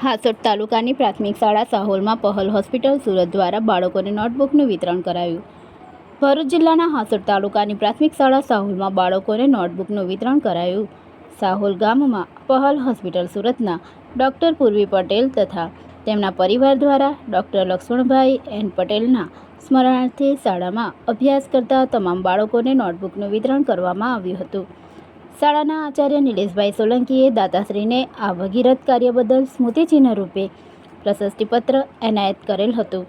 હાસોટ તાલુકાની પ્રાથમિક શાળા સાહોલમાં પહલ હોસ્પિટલ સુરત દ્વારા બાળકોને નોટબુકનું વિતરણ કરાયું. ભરૂચ જિલ્લાના હાસોટ તાલુકાની પ્રાથમિક શાળા સાહોલમાં બાળકોને નોટબુકનું વિતરણ કરાયું. સાહોલ ગામમાં પહલ હોસ્પિટલ સુરતના ડૉક્ટર પૂર્વી પટેલ તથા તેમના પરિવાર દ્વારા ડૉક્ટર લક્ષ્મણભાઈ એન પટેલના સ્મરણાર્થે શાળામાં અભ્યાસ કરતા તમામ બાળકોને નોટબુકનું વિતરણ કરવામાં આવ્યું હતું. શાળાના આચાર્ય નિલેશભાઈ સોલંકીએ દાતાશ્રીને આ ભગીરથ કાર્ય બદલ સ્મૃતિચિહ્ન રૂપે પ્રશસ્તિપત્ર એનાયત કરેલ હતું.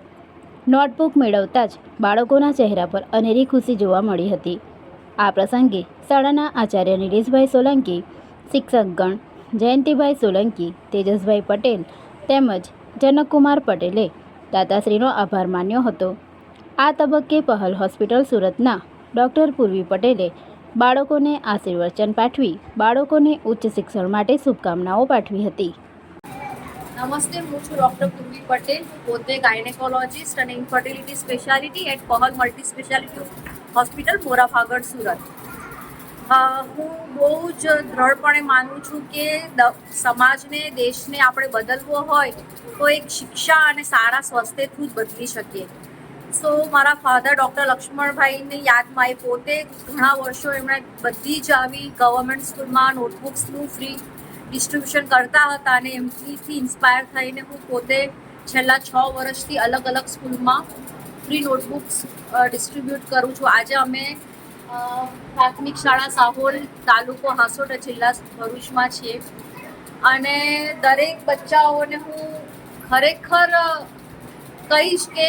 નોટબુક મેળવતા જ બાળકોના ચહેરા પર અનેરી ખુશી જોવા મળી હતી. આ પ્રસંગે શાળાના આચાર્ય નિલેશભાઈ સોલંકી, શિક્ષકગણ જયંતિભાઈ સોલંકી, તેજસભાઈ પટેલ તેમજ જનકકુમાર પટેલે દાતાશ્રીનો આભાર માન્યો હતો. આ તબક્કે પહલ હોસ્પિટલ સુરતના ડૉક્ટર પૂર્વી પટેલે બાળકોને આશીર્વચન પાઠવી બાળકોને ઉચ્ચ શિક્ષણ માટે શુભકામનાઓ પાઠવી હતી. નમસ્તે, હું છું ડૉક્ટર પૂર્વી પટેલ, પોતે ગાયનેકોલોજીસ્ટ અને infertility speciality at Pahal multi speciality hospital Morabhagal Surat. હું બહુ જ દ્રઢપણે માનું છું કે સમાજને, દેશને આપણે બદલવો હોય તો એક શિક્ષા અને સારા સ્વાસ્થ્યથી જ બદલી શકીએ. સો મારા ફાધર ડૉક્ટર લક્ષ્મણભાઈની યાદમાં એ પોતે ઘણા વર્ષો એમણે બધી જ આવી ગવર્મેન્ટ સ્કૂલમાં નોટબુક્સનું ફ્રી ડિસ્ટ્રીબ્યુશન કરતા હતા અને એમથી ઇન્સ્પાયર થઈને હું પોતે છેલ્લા 6 વર્ષથી અલગ અલગ સ્કૂલમાં ફ્રી નોટબુક્સ ડિસ્ટ્રીબ્યુટ કરું છું. આજે અમે પ્રાથમિક શાળા સાહોલ, તાલુકો હાસોટ, જિલ્લા ભરૂચમાં છીએ અને દરેક બચ્ચાઓને હું ખરેખર કહીશ કે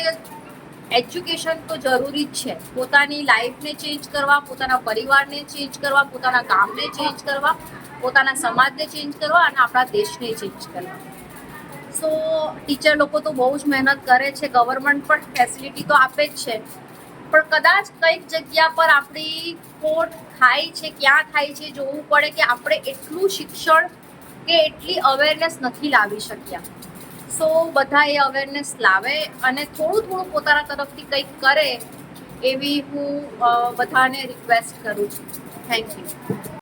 એજ્યુકેશન તો જરૂરી જ છે. પોતાની લાઈફને ચેન્જ કરવા, પોતાના પરિવારને ચેન્જ કરવા, પોતાના ગામને ચેન્જ કરવા, પોતાના સમાજને ચેન્જ કરવા અને આપણા દેશને ચેન્જ કરવા. સો ટીચર લોકો તો બહુ જ મહેનત કરે છે, ગવર્મેન્ટ પણ ફેસિલિટી તો આપે જ છે, પણ કદાચ કંઈક જગ્યા પર આપણી ખોટ થાય છે, ક્યાં થાય છે જોવું પડે કે આપણે એટલું શિક્ષણ કે એટલી અવેરનેસ નથી લાવી શક્યા. સો બધા એ અવેરનેસ લાવે અને થોડું પોતાના તરફથી કંઈક કરે એવી હું બધાને રિક્વેસ્ટ કરું છું. Thank you.